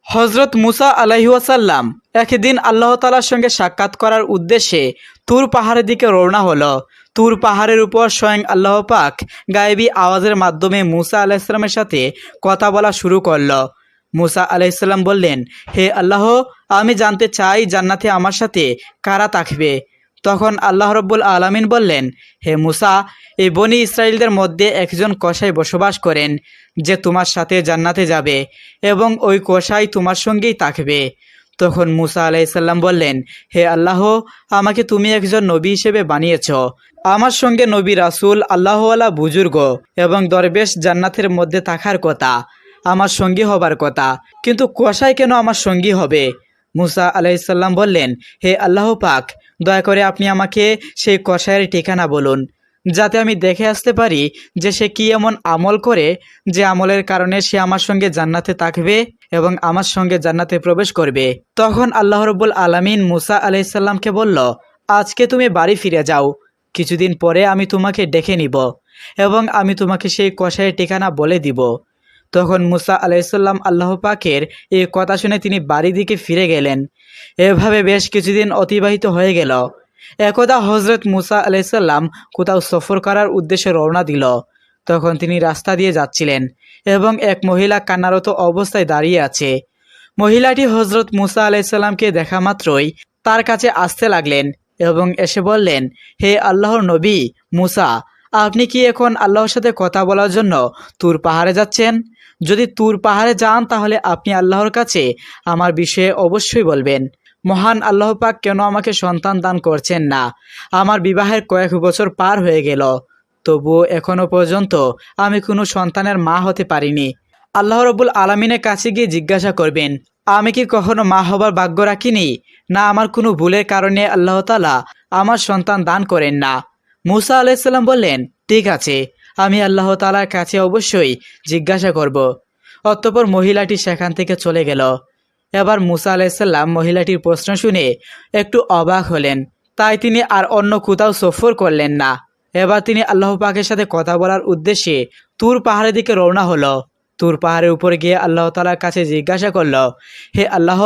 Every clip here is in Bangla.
হজরত মুসা আলাইহিওয়াসাল্লাম একদিন আল্লাহ তাআলার সঙ্গে সাক্ষাৎ করার উদ্দেশ্যে তুর পাহাড়ের দিকে রওনা হলো। তুর পাহাড়ের উপর স্বয়ং আল্লাহ পাক গায়েবী আওয়াজের মাধ্যমে মুসা আলাইহিসসালামের সাথে কথা বলা শুরু করলো। মুসা আলাইহিসসালাম বললেন, হে আল্লাহ, আমি জানতে চাই জান্নাতে আমার সাথে কারা থাকবে। তখন আল্লাহ রব্বুল আলামিন বললেন, হে মুসা, এই বনি ইসরাইলদের মধ্যে একজন কসাই বসবাস করেন, যে তোমার সাথে জান্নাতে যাবে এবং ওই কসাই তোমার সঙ্গেই থাকবে। তখন মুসা আলাইহিসসালাম বললেন, হে আল্লাহ, আমাকে তুমি একজন নবী হিসেবে বানিয়েছ। আমার সঙ্গে নবী রাসূল, আল্লাহওয়ালা বুজুর্গ এবং দরবেশ জান্নাতের মধ্যে থাকার কথা, আমার সঙ্গী হবার কথা, কিন্তু কসাই কেন আমার সঙ্গী হবে? মুসা আলাইহিসসালাম বললেন, হে আল্লাহ পাক, দয়া করে আপনি আমাকে সেই কসাইয়ের ঠিকানা বলুন, যাতে আমি দেখে আসতে পারি যে সে কি এমন আমল করে যে আমলের কারণে সে আমার সঙ্গে জান্নাতে থাকবে এবং আমার সঙ্গে জান্নাতে প্রবেশ করবে। তখন আল্লাহ রব্বুল আলামিন মুসা আলাইহিসসালামকে বলল, আজকে তুমি বাড়ি ফিরে যাও, কিছুদিন পরে আমি তোমাকে ডেকে নিব এবং আমি তোমাকে সেই কসাইয়ের ঠিকানা বলে দিব। তখন মুসা আলাইহিসসালাম আল্লাহ পাকের এই কথা শুনে তিনি বাড়ির দিকে ফিরে গেলেন। এভাবে বেশ কিছুদিন অতিবাহিত হয়ে গেল। একদা হজরত মুসা আলাইহিসসালাম কোথাও সফর করার উদ্দেশ্যে রওনা দিল। তখন তিনি রাস্তা দিয়ে যাচ্ছিলেন এবং এক মহিলা কান্নারত অবস্থায় দাঁড়িয়ে আছে। মহিলাটি হজরত মুসা আলাইহিসসালামকে দেখা মাত্রই তার কাছে আসতে লাগলেন এবং এসে বললেন, হে আল্লাহর নবী মুসা, আপনি কি এখন আল্লাহর সাথে কথা বলার জন্য তুর পাহাড়ে যাচ্ছেন? যদি তুর পাহাড়ে যান তাহলে আপনি আল্লাহর কাছে আমার বিষয়ে অবশ্যই বলবেন। মহান আল্লাহ পাক কেন আমাকে সন্তান দান করছেন না? আমার বিবাহের কয়েক বছর পার হয়ে গেল, তবুও এখনো পর্যন্ত আমি কোনো সন্তানের মা হতে পারিনি। আল্লাহ রব্বুল আলামিনের কাছে গিয়ে জিজ্ঞাসা করবেন, আমি কি কখনো মা হবার ভাগ্য রাখিনি, না আমার কোনো ভুলের কারণে আল্লাহ তাআলা আমার সন্তান দান করেন না? মুসা আলাইহিসসালাম বললেন, ঠিক আছে, আমি আল্লাহ তাআলার কাছে অবশ্যই জিজ্ঞাসা করব। অতঃপর মহিলাটি সেখান থেকে চলে গেল। এবার মুসা আলাইহিসসালাম মহিলাটির প্রশ্ন শুনে একটু অবাক হলেন, তাই তিনি আর অন্য কোথাও সফর করলেন না। এবার তিনি আল্লাহ পাকের সাথে কথা বলার উদ্দেশ্যে তুর পাহাড়ের দিকে রওনা হলো। তুর পাহাড়ের উপরে গিয়ে আল্লাহ তাআলার কাছে জিজ্ঞাসা করল, হে আল্লাহ,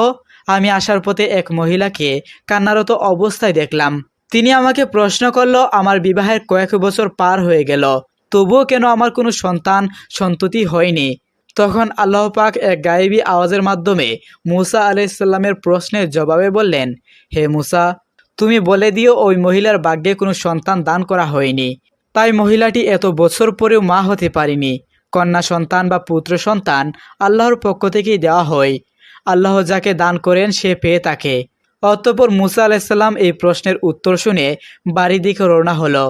আমি আসার পথে এক মহিলাকে কান্নারত অবস্থায় দেখলাম। তিনি আমাকে প্রশ্ন করল, আমার বিবাহের কয়েক বছর পার হয়ে গেল, তবুও কেন আমার কোনো সন্তান সন্ততি হয়নি? তখন আল্লাহ পাক এক গায়েবী আওয়াজের মাধ্যমে মুসা আলাইহিসসালামের প্রশ্নের জবাবে বললেন, হে মুসা, তুমি বলে দিও ওই মহিলার ভাগ্যে কোনো সন্তান দান করা হয়নি, তাই মহিলাটি এত বছর পরেও মা হতে পারেনি। কন্যা সন্তান বা পুত্র সন্তান আল্লাহর পক্ষ থেকেই দেওয়া হয়, আল্লাহ যাকে দান করেন সে পেয়ে থাকে। অতঃপর মুসা আলাইহিসসালাম এই প্রশ্নের উত্তর শুনে বাড়ির দিকে রওনা হলো।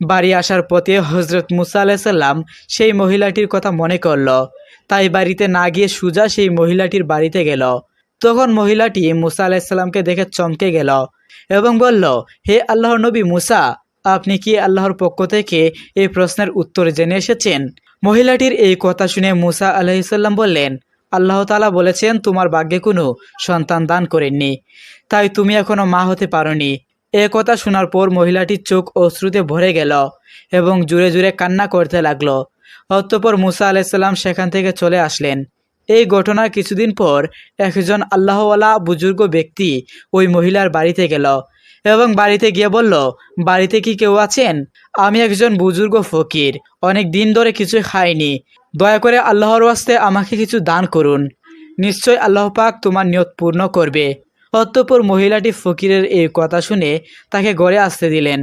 বাড়ি আসার পথে হজরত মুসা আলাইহিসসালাম সেই মহিলাটির কথা মনে করল, তাই বাড়িতে না গিয়ে সোজা সেই মহিলাটির বাড়িতে গেল। তখন মহিলাটি মুসা আলাইহিসসালামকে দেখে চমকে গেল এবং বলল, হে আল্লাহর নবী মুসা, আপনি কি আল্লাহর পক্ষ থেকে এই প্রশ্নের উত্তর জেনে এসেছেন? মহিলাটির এই কথা শুনে মুসা আলাইহিসসালাম বললেন, আল্লাহ তাআলা বলেছেন তোমার ভাগ্যে কোনো সন্তান দান করেননি, তাই তুমি এখনো মা হতে পারোনি। এ কথা শোনার পর মহিলাটির চোখ অশ্রুতে ভরে গেল এবং জোরে জোরে কান্না করতে লাগলো। অতঃপর মুসা আলাইহিসসালাম সেখান থেকে চলে আসলেন। এই ঘটনার কিছুদিন পর একজন আল্লাহওয়ালা বুজুর্গ ব্যক্তি ওই মহিলার বাড়িতে গেল এবং বাড়িতে গিয়ে বলল, বাড়িতে কি কেউ আছেন? আমি একজন বুজুর্গ ফকির, অনেক দিন ধরে কিছু খাইনি, দয়া করে আল্লাহর ওয়াস্তে আমাকে কিছু দান করুন, নিশ্চয় আল্লাহ পাক তোমার নিয়ত পূর্ণ করবে। অতঃপর মহিলাটি ফকিরের এই কথা শুনে তাকে ঘরে আসতে দিলেন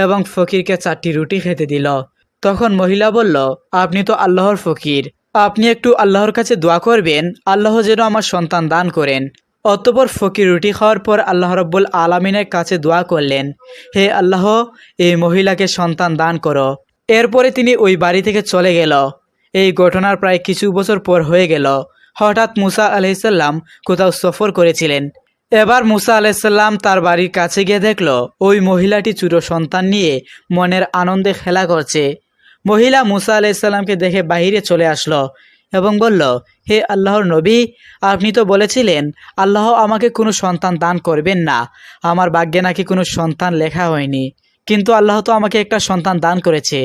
এবং ফকিরকে 4টি রুটি খেতে দিল। তখন মহিলা বলল, আপনি তো আল্লাহর ফকির, আপনি একটু আল্লাহর কাছে দোয়া করবেন, আল্লাহ যেন আমার সন্তান দান করেন। অতঃপর ফকির রুটি খাওয়ার পর আল্লাহ রব্বুল আলামিনের কাছে দোয়া করলেন, হে আল্লাহ, এই মহিলাকে সন্তান দান করো। এরপরে তিনি ওই বাড়ি থেকে চলে গেল। এই ঘটনার প্রায় কিছু বছর পর হয়ে গেল। হঠাৎ মুসা আলাইহিসসালাম কোথাও সফর করেছিলেন। এবার মুসা আলাইহিসসালাম তার বাড়ির কাছে গিয়ে দেখল ওই মহিলাটি ছোট সন্তান নিয়ে মনের আনন্দে খেলা করছে। মহিলা মুসা আলাইহিসসালামকে দেখে বাহিরে চলে আসলো এবং বলল, হে আল্লাহর নবী, আপনি তো বলেছিলেন আল্লাহ আমাকে কোনো সন্তান দান করবেন না, আমার ভাগ্যে নাকি কোনো সন্তান লেখা হয়নি, কিন্তু আল্লাহ তো আমাকে একটা সন্তান দান করেছে।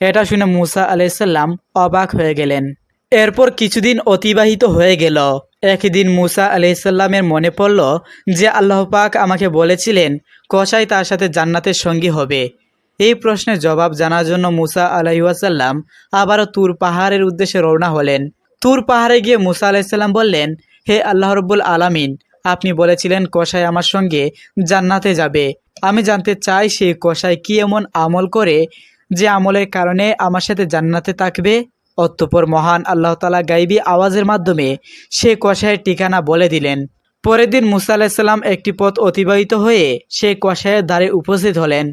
এটা শুনে মুসা আলাইহিসসালাম অবাক হয়ে গেলেন এরপর কিছুদিন অতিবাহিত হয়ে গেল। একদিন মুসা আলাইসাল্লামের মনে পড়ল যে আল্লাহ পাক আমাকে বলেছিলেন কসাই তার সাথে জান্নাতের সঙ্গী হবে। এই প্রশ্নের জবাব জানার জন্য মুসা আলাইসাল্লাম আবারও তুর পাহাড়ের উদ্দেশ্যে রওনা হলেন। তুর পাহাড়ে গিয়ে মুসা আলাইসাল্লাম বললেন, হে আল্লাহ রব্বুল আলামিন, আপনি বলেছিলেন কসাই আমার সঙ্গে জান্নাতে যাবে। আমি জানতে চাই সেই কসাই কি এমন আমল করে যে আমলের কারণে আমার সাথে জান্নাতে থাকবে। অতঃপর মহান আল্লাহ তাআলা গাইবী আওয়াজের মাধ্যমে সে কসাইয়ের ঠিকানা বলে দিলেন। পরের দিন মুসা আলাইসাল্লাম একটি পথ অতিবাহিত হয়ে সে কসাইয়ের দ্বারে উপস্থিত হলেন।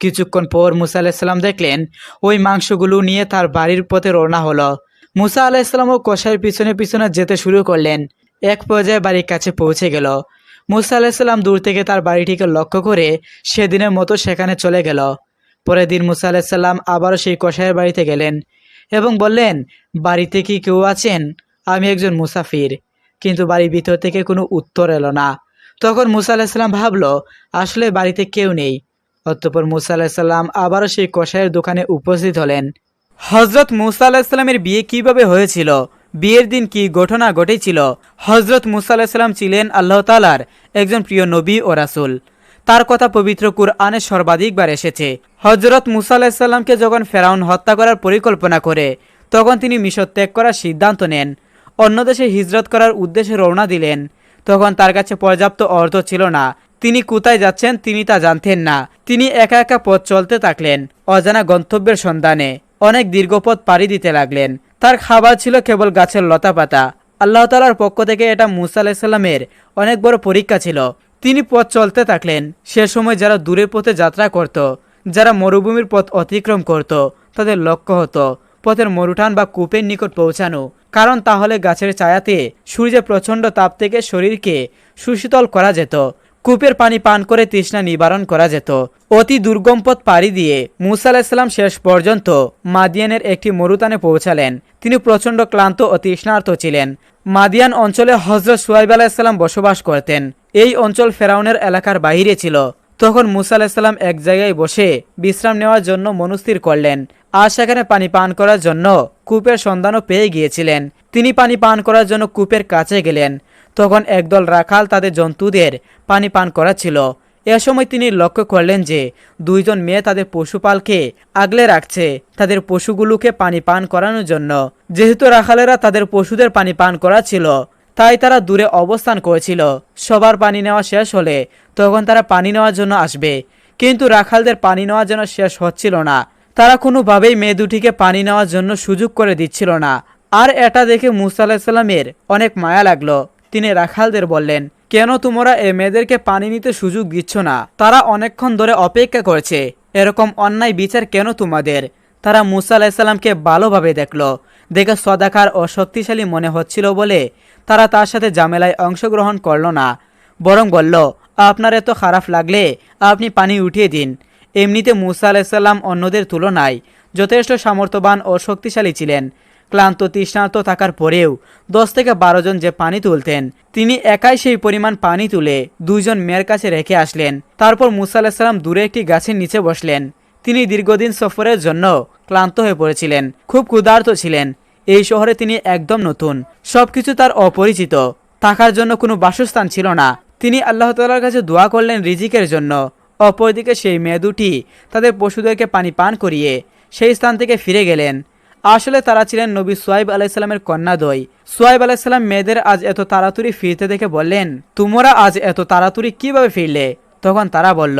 কিছুক্ষণ পর মুসা আলাইসাল্লাম দেখলেন ওই মাংসগুলো নিয়ে তার বাড়ির পথে রওনা হলো। মুসা আলাইসাল্লামও কসাইয়ের পিছনে পিছনে যেতে শুরু করলেন। এক পর্যায়ে বাড়ির কাছে পৌঁছে গেল। মুসা আলাইসাল্লাম দূর থেকে তার বাড়িটিকে লক্ষ্য করে সেদিনের মতো সেখানে চলে গেল। পরের দিন মুসা আলাইসাল্লাম আবারও সেই কসাইয়ের বাড়িতে গেলেন এবং বললেন, বাড়িতে কি কেউ আছেন? আমি একজন মুসাফির। কিন্তু বাড়ির ভিতর থেকে কোনো উত্তর এলো না। তখন মুসা আলাইসাল্লাম ভাবল আসলে বাড়িতে কেউ নেই। অতঃপর মুসা আলাইসাল্লাম আবারও সেই কসাইয়ের দোকানে উপস্থিত হলেন। হজরত মুসা আলাইসাল্লামের বিয়ে কিভাবে হয়েছিল, বিয়ের দিন কি ঘটনা ঘটেছিল? হজরত মুসা আলাইসাল্লাম ছিলেন আল্লাহ তাআলার একজন প্রিয় নবী ও রাসূল। তার কথা পবিত্র কুরআনে সর্বাধিকবার এসেছে। হজরত মুসা আলাইসাল্লামকে যখন ফেরাউন হত্যা করার পরিকল্পনা করে তখন তিনি মিশর ত্যাগ করার সিদ্ধান্ত নেন। অন্য দেশে হিজরত করার উদ্দেশ্যে রওনা দিলেন। তখন তার কাছে পর্যাপ্ত অর্থ ছিল না। তিনি কোথায় যাচ্ছেন তিনি তা জানতেন না। তিনি একা একা পথ চলতে থাকলেন অজানা গন্তব্যের সন্ধানে। অনেক দীর্ঘ পথ পাড়ি দিতে লাগলেন। তার খাবার ছিল কেবল গাছের লতাপাতা। আল্লাহ তাআলার পক্ষ থেকে এটা মুসা আলাইসাল্লামের অনেক বড় পরীক্ষা ছিল। তিনি পথ চলতে থাকলেন। সে সময় যারা দূরের পথে যাত্রা করত, যারা মরুভূমির পথ অতিক্রম করত, তাদের লক্ষ্য হতো পথের মরুটান বা কূপের নিকট পৌঁছানো। কারণ তাহলে গাছের ছায়াতে সূর্যের প্রচণ্ড তাপ থেকে শরীরকে সুশীতল করা যেত। কূপের পানি পান করে তৃষ্ণা নিবারণ করা যেত। অতি দুর্গম পথ পাড়ি দিয়ে মুসা আলাইসাল্লাম শেষ পর্যন্ত মাদিয়ানের একটি মরুতানে পৌঁছালেন। তিনি প্রচণ্ড ক্লান্ত ও তৃষ্ণার্ত ছিলেন। মাদিয়ান অঞ্চলে হযরত শুআয়ব আলাইহিসসালাম বসবাস করতেন। এই অঞ্চল ফেরাউনের এলাকার বাইরে ছিল। তখন মুসা আলাইহিসসালাম এক জায়গায় বসে বিশ্রাম নেওয়ার জন্য মনস্থির করলেন। আর সেখানে পানি পান করার জন্য কূপের সন্ধানও পেয়ে গিয়েছিলেন। তিনি পানি পান করার জন্য কূপের কাছে গেলেন। তখন একদল রাখাল তাদের জন্তুদের পানি পান করাচ্ছিল। এ সময় তিনি লক্ষ্য করলেন যে দুইজন মেয়ে তাদের পশুপালকে আগলে রাখছে তাদের পশুগুলোকে পানি পান করানোর জন্য। যেহেতু রাখালেরা তাদের পশুদের পানি পান করাচ্ছিল, তাই তারা দূরে অবস্থান করেছিল। সবার পানি নেওয়া শেষ হলে তখন তারা পানি নেওয়ার জন্য আসবে, কিন্তু রাখালদের পানি নেওয়ার জন্য শেষ হচ্ছিল না। তারা কোনোভাবেই মেয়ে দুটিকে পানি নেওয়ার জন্য সুযোগ করে দিচ্ছিল না। আর এটা দেখে মুসা আলাইহিসসালামের অনেক মায়া লাগলো। তিনি রাখালদের বললেন, কেন তোমরা এ মেয়েদেরকে পানি নিতে সুযোগ দিচ্ছ না? তারা অনেকক্ষণ ধরে অপেক্ষা করছে। এরকম অন্যায় বিচার কেন তোমাদের? তারা মুসা আলাইহিসসালামকে ভালোভাবে দেখলো। দেখে সদাকার ও শক্তিশালী মনে হচ্ছিল বলে তারা তার সাথে ঝামেলায় অংশগ্রহণ করল না, বরং বলল, আপনার এত খারাপ লাগলে আপনি পানি উঠিয়ে দিন। এমনিতে মুসা আলাইহিসসালাম অন্যদের তুলনায় যথেষ্ট সামর্থ্যবান ও শক্তিশালী ছিলেন। ক্লান্ত তৃষ্ণার্ত থাকার পরেও 10 থেকে 12 জন যে পানি তুলতেন, তিনি একাই সেই পরিমাণ পানি তুলে দুইজন মেয়ের কাছে রেখে আসলেন। তারপর মুসা আলাইহিসসালাম দূরে একটি গাছের নিচে বসলেন। তিনি দীর্ঘদিন সফরের জন্য ক্লান্ত হয়ে পড়েছিলেন, খুব ক্ষুধার্ত ছিলেন। এই শহরে তিনি একদম নতুন, সবকিছু তার অপরিচিত। থাকার জন্য কোনো বাসস্থান ছিল না। তিনি আল্লাহ তাআলার কাছে দোয়া করলেন রিজিকের জন্য। অপরদিকে সেই মেয়ে দুটি তাদের পশুদেরকে পানি পান করিয়ে সেই স্থান থেকে ফিরে গেলেন। আসলে তারা ছিলেন নবী শুআয়ব আলাইহিসসালামের কন্যাদ্বয়। শুআয়ব আলাইহিসসালাম মেয়েদের আজ এত তাড়াতাড়ি ফিরতে দেখে বললেন, তোমরা আজ এত তাড়াতাড়ি কিভাবে ফিরলে? তখন তারা বলল,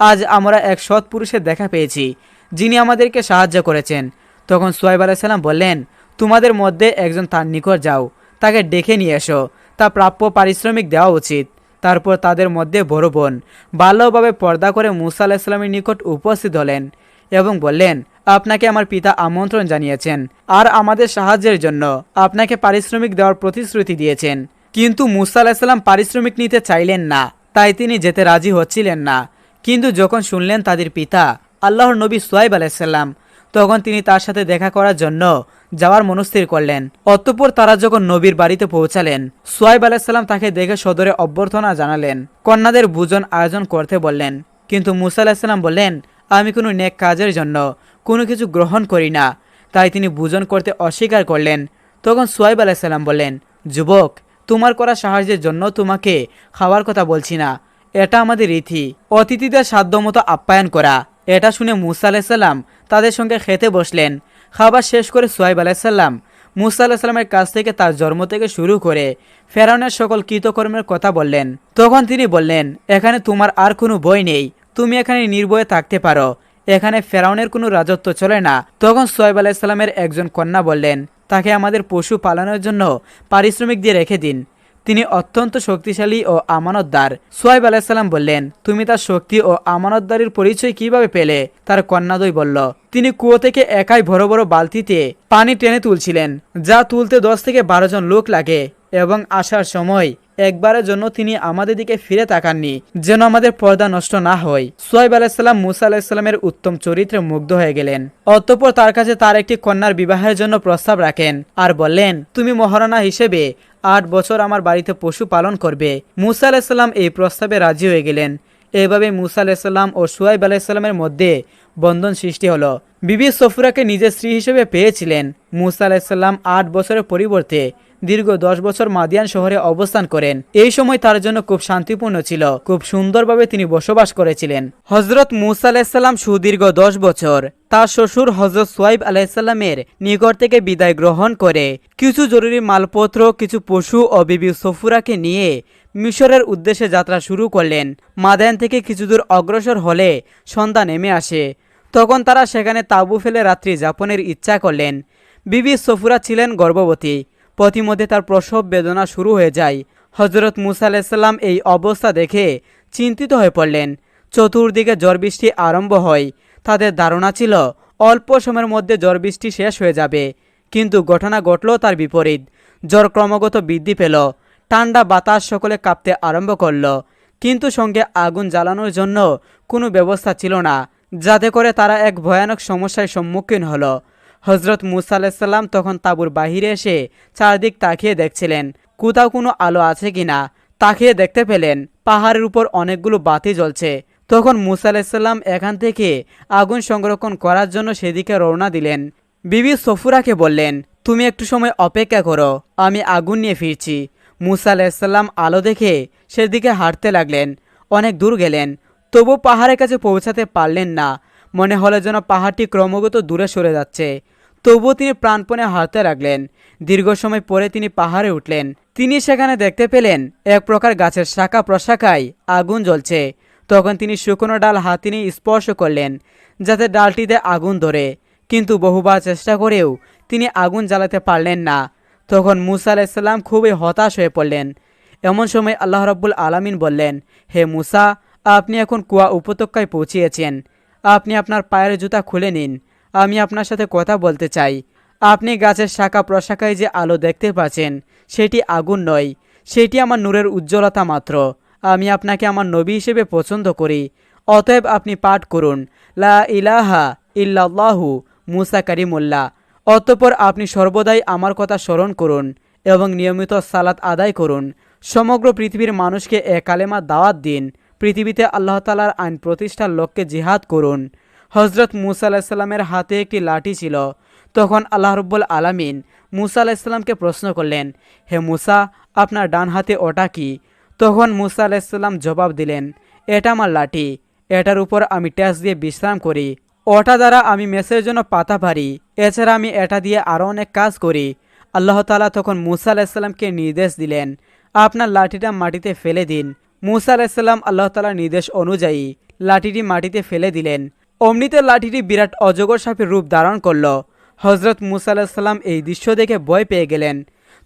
আজ আমরা এক সৎ পুরুষের দেখা পেয়েছি, যিনি আমাদেরকে সাহায্য করেছেন। তখন শুআয়ব আলাইহিসসালাম বললেন, তোমাদের মধ্যে একজন তার নিকট যাও, তাকে ডেকে নিয়ে এসো, তা প্রাপ্য পারিশ্রমিক দেওয়া উচিত। তারপর তাদের মধ্যে বড় বোন ভালোভাবে পর্দা করে মুসা আলাইহিসসালামের নিকট উপস্থিত হলেন এবং বললেন, আপনাকে আমার পিতা আমন্ত্রণ জানিয়েছেন আর আমাদের সাহায্যের জন্য আপনাকে পারিশ্রমিক দেওয়ার প্রতিশ্রুতি দিয়েছেন। কিন্তু মুসা আলাইহিসসালাম পারিশ্রমিক নিতে চাইলেন না, তাই তিনি যেতে রাজি হচ্ছিলেন না। কিন্তু যখন শুনলেন তাদের পিতা আল্লাহর নবী শুআয়ব আলাইহিসসালাম, তখন তিনি তার সাথে দেখা করার জন্য যাওয়ার মনস্থির করলেন। অতঃপর তারা যখন নবীর বাড়িতে পৌঁছালেন, শুআয়ব আলাইহিসসালাম তাকে দেখে সদরে অভ্যর্থনা জানালেন, কন্যাদের ভোজন আয়োজন করতে বললেন। কিন্তু মুসা আলাইহিসসালাম বললেন, আমি কোনো নেক কাজের জন্য কোনো কিছু গ্রহণ করি না, তাই তিনি ভোজন করতে অস্বীকার করলেন। তখন সোয়াইব আলাইসাল্লাম বললেন, যুবক, তোমার করা সাহায্যের জন্য তোমাকে খাওয়ার কথা বলছি না, এটা আমাদের রীতি, অতিথিদের সাধ্যমতো আপ্যায়ন করা। এটা শুনে মুসা আলাইসাল্লাম তাদের সঙ্গে খেতে বসলেন। খাবার শেষ করে সোয়াইব আলাইসাল্লাম মুসা আলাহিসাল্লামের কাছ থেকে তার জন্ম থেকে শুরু করে ফেরাউনের সকল কৃতকর্মের কথা বললেন। তখন তিনি বললেন, এখানে তোমার আর কোনো ভয় নেই, তুমি এখানে নির্ভয়ে থাকতে পারো, এখানে ফেরাউনের কোনো রাজত্ব চলে না। তখন সোয়াইব আলাইসাল্লামের একজন কন্যা বললেন, তাকে আমাদের পশু পালনের জন্য পারিশ্রমিক দিয়ে রেখে দিন, তিনি অত্যন্ত শক্তিশালী ও আমানতদার। সোয়াইব আলাইসাল্লাম বললেন, তুমি তার শক্তি ও আমানতদারির পরিচয় কিভাবে পেলে? তার কন্যাদ্বয় বলল, তিনি কুয়ো থেকে একাই বড় বড় বালতিতে পানি টেনে তুলছিলেন, যা তুলতে 10 থেকে 12 জন লোক লাগে, এবং আসার সময় একবারের জন্য তিনি আমাদের দিকে ফিরে তাকাননি, যেন আমাদের পর্দা নষ্ট না হয়। সোয়াইব আলাইসাল্লাম মুসা আলাইসাল্লামের উত্তম চরিত্রে মুগ্ধ হয়ে গেলেন। অতঃপর তার কাছে তার একটি কন্যার বিবাহের জন্য প্রস্তাব রাখেন আর বললেন, তুমি মহারানা হিসেবে 8 বছর আমার বাড়িতে পশু পালন করবে। মুসা আলাইসাল্লাম এই প্রস্তাবে রাজি হয়ে গেলেন। এভাবে মুসা আলাইসাল্লাম ও সোয়াইব আলাইসাল্লামের মধ্যে বন্ধন সৃষ্টি হলো। বিবি সফুরাকে নিজের স্ত্রী হিসেবে পেয়েছিলেন। মুসা আলাইসাল্লাম 8 বছরের পরিবর্তে দীর্ঘ 10 বছর মাদিয়ান শহরে অবস্থান করেন। এই সময় তার জন্য খুব শান্তিপূর্ণ ছিল, খুব সুন্দরভাবে তিনি বসবাস করেছিলেন। হজরত মুসা আলাইসাল্লাম সুদীর্ঘ 10 বছর তার শ্বশুর হজরত সোয়াইব আলাইসাল্লামের নিকট থেকে বিদায় গ্রহণ করে কিছু জরুরি মালপত্র, কিছু পশু ও বিবি সফুরাকে নিয়ে মিশরের উদ্দেশ্যে যাত্রা শুরু করলেন। মাদায়ান থেকে কিছু দূর অগ্রসর হলে সন্ধ্যা নেমে আসে। তখন তারা সেখানে তাঁবু ফেলে রাত্রি যাপনের ইচ্ছা করলেন। বিবি সফুরা ছিলেন গর্ভবতী। পথিমধ্যে তার প্রসব বেদনা শুরু হয়ে যায়। হজরত মুসা আলাইসাল্লাম এই অবস্থা দেখে চিন্তিত হয়ে পড়লেন। চতুর্দিকে ঝড় বৃষ্টি আরম্ভ হয়। তাদের ধারণা ছিল অল্প সময়ের মধ্যে ঝড় বৃষ্টি শেষ হয়ে যাবে, কিন্তু ঘটনা ঘটল তার বিপরীত। ঝড় ক্রমাগত বৃদ্ধি পেল, ঠান্ডা বাতাস সকলে কাঁপতে আরম্ভ করল, কিন্তু সঙ্গে আগুন জ্বালানোর জন্য কোনো ব্যবস্থা ছিল না, যাতে করে তারা এক ভয়ানক সমস্যার সম্মুখীন হলো। হজরত মুসা আলাইসাল্লাম তখন তাঁবুর বাহিরে এসে চারদিক তাকিয়ে দেখছিলেন কোথাও কোনো আলো আছে কিনা। তাকিয়ে দেখতে পেলেন পাহাড়ের উপর অনেকগুলো বাতি জ্বলছে। তখন মুসা আলাইসাল্লাম এখান থেকে আগুন সংরক্ষণ করার জন্য সেদিকে রওনা দিলেন। বিবি সফুরাকে বললেন, তুমি একটু সময় অপেক্ষা করো, আমি আগুন নিয়ে ফিরছি। মুসা আলাইসাল্লাম আলো দেখে সেদিকে হাঁটতে লাগলেন। অনেক দূর গেলেন, তবু পাহাড়ের কাছে পৌঁছাতে পারলেন না। মনে হলো যেন পাহাড়টি ক্রমাগত দূরে সরে যাচ্ছে। তবুও তিনি প্রাণপণে হাঁটতে লাগলেন। দীর্ঘ সময় পরে তিনি পাহাড়ে উঠলেন। তিনি সেখানে দেখতে পেলেন এক প্রকার গাছের শাখা প্রশাখায় আগুন জ্বলছে। তখন তিনি শুকনো ডাল হাতে নিয়ে স্পর্শ করলেন, যাতে ডালটিতে আগুন ধরে, কিন্তু বহুবার চেষ্টা করেও তিনি আগুন জ্বালাতে পারলেন না। তখন মুসা আলাইসাল্লাম খুবই হতাশ হয়ে পড়লেন। এমন সময় আল্লাহ রাব্বুল আলামিন বললেন, হে মুসা, আপনি এখন কুয়া উপত্যকায় পৌঁছিয়েছেন, আপনি আপনার পায়ের জুতা খুলে নিন, আমি আপনার সাথে কথা বলতে চাই। আপনি গাছের শাখা প্রশাখায় যে আলো দেখতে পাচ্ছেন সেটি আগুন নয়, সেটি আমার নূরের উজ্জ্বলতা মাত্র। আমি আপনাকে আমার নবী হিসেবে পছন্দ করি, অতএব আপনি পাঠ করুন, লা ইলাহা ইল্লাল্লাহু মুসা কারিমুল্লাহ। অতঃপর আপনি সর্বদাই আমার কথা স্মরণ করুন এবং নিয়মিত সালাত আদায় করুন। সমগ্র পৃথিবীর মানুষকে এ কালেমা দাওয়াত দিন। পৃথিবীতে আল্লাহ তাআলার আইন প্রতিষ্ঠার লক্ষ্যে জিহাদ করুন। হজরত মুসা আলাইসাল্লামের হাতে একটি লাঠি ছিল। তখন আল্লাহ রাব্বুল আলামিন মুসা আলাইসাল্লামকে প্রশ্ন করলেন, হে মুসা, আপনার ডান হাতে ওটা কি? তখন মুসা আলাইসাল্লাম জবাব দিলেন, এটা আমার লাঠি, এটার উপর আমি ট্যাস দিয়ে বিশ্রাম করি, ওটা দ্বারা আমি মেসের জন্য পাতা পারি, এছাড়া আমি এটা দিয়ে আরও অনেক কাজ করি। আল্লাহ তাআলা তখন মুসা আলাইসাল্লামকে নির্দেশ দিলেন, আপনার লাঠিটা মাটিতে ফেলে দিন। মুসা আলাইসাল্লাম আল্লাহ তাআলার নির্দেশ অনুযায়ী লাঠিটি মাটিতে ফেলে দিলেন। অমনিতে লাঠিটি বিরাট অজগর সাপের রূপ ধারণ করল। হজরত মুসা আলাইসাল্লাম এই দৃশ্য দেখে ভয় পেয়ে গেলেন।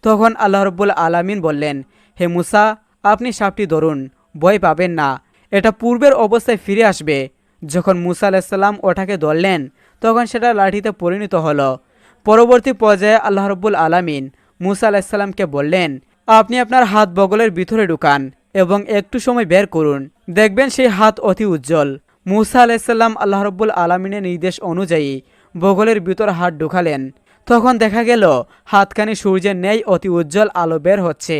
তখন আল্লাহ রাব্বুল আলামিন বললেন, হে মুসা, আপনি সাপটি ধরুন, ভয় পাবেন না, এটা পূর্বের অবস্থায় ফিরে আসবে। যখন মুসা আলাইসাল্লাম ওটাকে ধরলেন তখন সেটা লাঠিতে পরিণত হলো। পরবর্তী পর্যায়ে আল্লাহ রাব্বুল আলামিন মুসা আলাইসাল্লামকে বললেন, আপনি আপনার হাত বগলের ভিতরে ঢুকান এবং একটু সময় বের করুন, দেখবেন সেই হাত অতি উজ্জ্বল। মুসা আলাইসাল্লাম আল্লাহ রাব্বুল আলামিনের নির্দেশ অনুযায়ী বগলের ভিতর হাত ঢুকালেন। তখন দেখা গেল হাতখানি সূর্যের ন্যায় অতি উজ্জ্বল আলো বের হচ্ছে,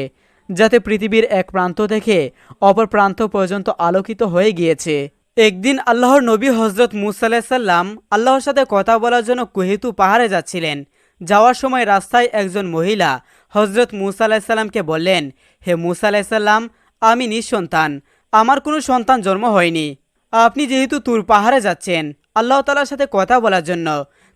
যাতে পৃথিবীর এক প্রান্ত থেকে অপর প্রান্ত পর্যন্ত আলোকিত হয়ে গিয়েছে। একদিন আল্লাহর নবী হজরত মুসা আলাইসাল্লাম আল্লাহর সাথে কথা বলার জন্য কুহিতু পাহাড়ে যাচ্ছিলেন। যাওয়ার সময় রাস্তায় একজন মহিলা হজরত মুসা আলাইসাল্লামকে বললেন, হে মুসা আলাইসাল্লাম, আমি নিঃসন্তান, আমার কোনো সন্তান জন্ম হয়নি। আপনি যেহেতু তুর পাহাড়ে যাচ্ছেন আল্লাহ তাআলার সাথে কথা বলার জন্য,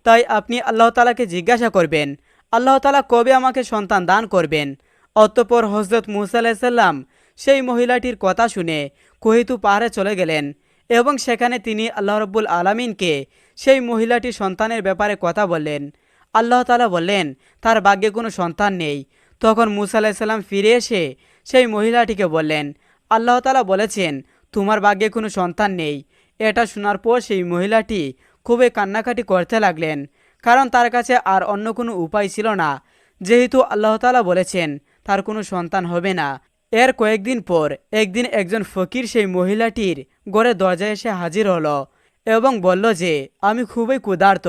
তাই আপনি আল্লাহ তাআলাকে জিজ্ঞাসা করবেন আল্লাহ তাআলা কবে আমাকে সন্তান দান করবেন। অতঃপর হজরত মুসা আলাইসাল্লাম সেই মহিলাটির কথা শুনে কুহিতু পাহাড়ে চলে গেলেন এবং সেখানে তিনি আল্লাহ রব্বুল আলামিনকে সেই মহিলাটির সন্তানের ব্যাপারে কথা বললেন। আল্লাহ তাআলা বললেন তার ভাগ্যে কোনো সন্তান নেই। তখন মুসা আলাইসাল্লাম ফিরে এসে সেই মহিলাটিকে বললেন, আল্লাহ তাআলা বলেছেন তোমার ভাগ্যে কোনো সন্তান নেই। এটা শোনার পর সেই মহিলাটি খুবই কান্নাকাটি করতে লাগলেন, কারণ তার কাছে আর অন্য কোনো উপায় ছিল না, যেহেতু আল্লাহ তাআলা বলেছেন তার কোনো সন্তান হবে না। এর কয়েকদিন পর একদিন একজন ফকির সেই মহিলাটির ঘরে দরজায় এসে হাজির হলো এবং বলল যে আমি খুবই ক্ষুধার্ত,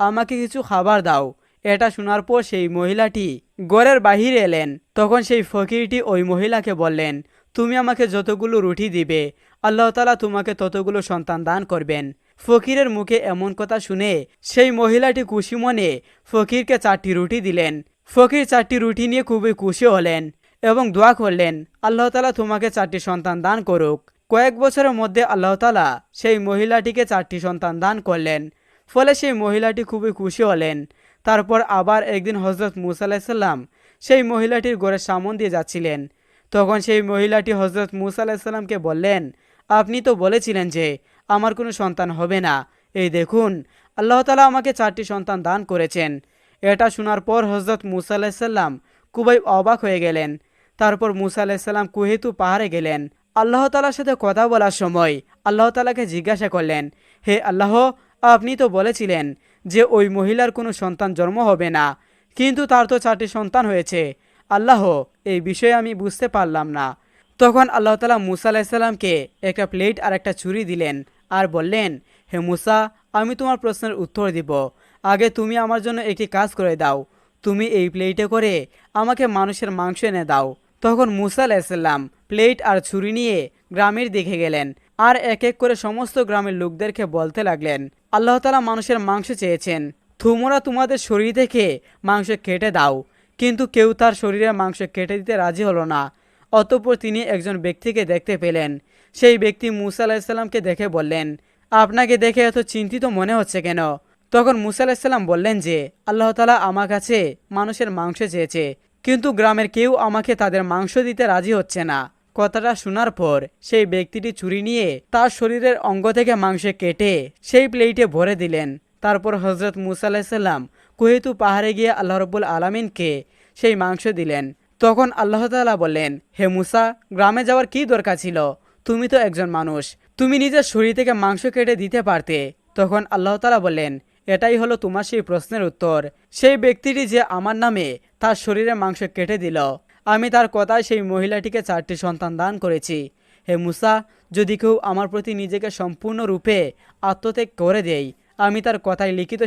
আমাকে কিছু খাবার দাও। এটা শোনার পর সেই মহিলাটি ঘরের বাহিরে এলেন। তখন সেই ফকিরটি ওই মহিলাকে বললেন, তুমি আমাকে যতগুলো রুটি দিবে আল্লাহ তাআলা তোমাকে ততগুলো সন্তান দান করবেন। ফকিরের মুখে এমন কথা শুনে সেই মহিলাটি খুশি মনে ফকিরকে 4টি রুটি দিলেন। ফকির 4টি রুটি নিয়ে খুবই খুশি হলেন এবং দোয়া করলেন আল্লাহ তাআলা তোমাকে 4টি সন্তান দান করুক। কয়েক বছরের মধ্যে আল্লাহ তাআলা সেই মহিলাটিকে 4টি সন্তান দান করলেন। ফলে সেই মহিলাটি খুবই খুশি হলেন। তারপর আবার একদিন হজরত মুসা আলাইসাল্লাম সেই মহিলাটির ঘরের সামনে দিয়ে যাচ্ছিলেন। তখন সেই মহিলাটি হজরত মুসা আলাইসাল্লামকে বললেন, আপনি তো বলেছিলেন যে আমার কোনো সন্তান হবে না, এই দেখুন আল্লাহ তাআলা আমাকে 4টি সন্তান দান করেছেন। এটা শোনার পর হজরত মুসা আলাইসাল্লাম খুবই অবাক হয়ে গেলেন। তারপর মুসা আলাইসাল্লাম কুহিতু পাহাড়ে গেলেন। আল্লাহ তাআলার সাথে কথা বলার সময় আল্লাহ তাআলাকে জিজ্ঞাসা করলেন, হে আল্লাহ, আপনি তো বলেছিলেন যে ওই মহিলার কোনো সন্তান জন্ম হবে না, কিন্তু তার তো 4টি সন্তান হয়েছে। আল্লাহ, এই বিষয়ে আমি বুঝতে পারলাম না। তখন আল্লাহ তাআলা মুসা আলাইসাল্লামকে একটা প্লেট আর একটা ছুরি দিলেন আর বললেন, হে মুসা, আমি তোমার প্রশ্নের উত্তর দিব, আগে তুমি আমার জন্য একটি কাজ করে দাও। তুমি এই প্লেটে করে আমাকে মানুষের মাংস এনে দাও। তখন মুসা আলাইসাল্লাম প্লেট আর ছুরি নিয়ে গ্রামের দিকে গেলেন আর এক এক করে সমস্ত গ্রামের লোকদেরকে বলতে লাগলেন, আল্লাহ তাআলা মানুষের মাংস চেয়েছেন, তোমরা তোমাদের শরীর থেকে মাংস কেটে দাও। কিন্তু কেউ তার শরীরে মাংস কেটে দিতে রাজি হলো না। অতঃপর তিনি একজন ব্যক্তিকে দেখতে পেলেন। সেই ব্যক্তি মুসা আলাইসাল্লামকে দেখে বললেন, আপনাকে দেখে এত চিন্তিত মনে হচ্ছে কেন? তখন মুসা আলাইসাল্লাম বললেন যে আল্লাহ তাআলা আমার কাছে মানুষের মাংস চেয়েছে, কিন্তু গ্রামের কেউ আমাকে তাদের মাংস দিতে রাজি হচ্ছে না। কথাটা শোনার পর সেই ব্যক্তিটি ছুরি নিয়ে তার শরীরের অঙ্গ থেকে মাংস কেটে সেই প্লেটে ভরে দিলেন। তারপর হজরত মুসা আলাইসাল্লাম কুহিতু পাহাড়ে গিয়ে আল্লাহ রব্বুল আলামিনকে সেই মাংস দিলেন। তখন আল্লাহ তাআলা বললেন, হে মুসা, গ্রামে যাওয়ার কি দরকার ছিল? তুমি তো একজন মানুষ, তুমি নিজের শরীর থেকে মাংস কেটে দিতে পারতে। তখন আল্লাহ তাআলা বললেন, এটাই হলো তোমার সেই প্রশ্নের উত্তর। সেই ব্যক্তিটি যে আমার নামে তার শরীরে মাংস কেটে দিল, আমি তার কথায় সেই মহিলাটিকে 4টি সন্তান দান করেছি। হে মুসা, যদি কেউ আমার প্রতি নিজেকে সম্পূর্ণরূপে আত্মত্যাগ করে দেয়, আমি তার কথায় লিখিত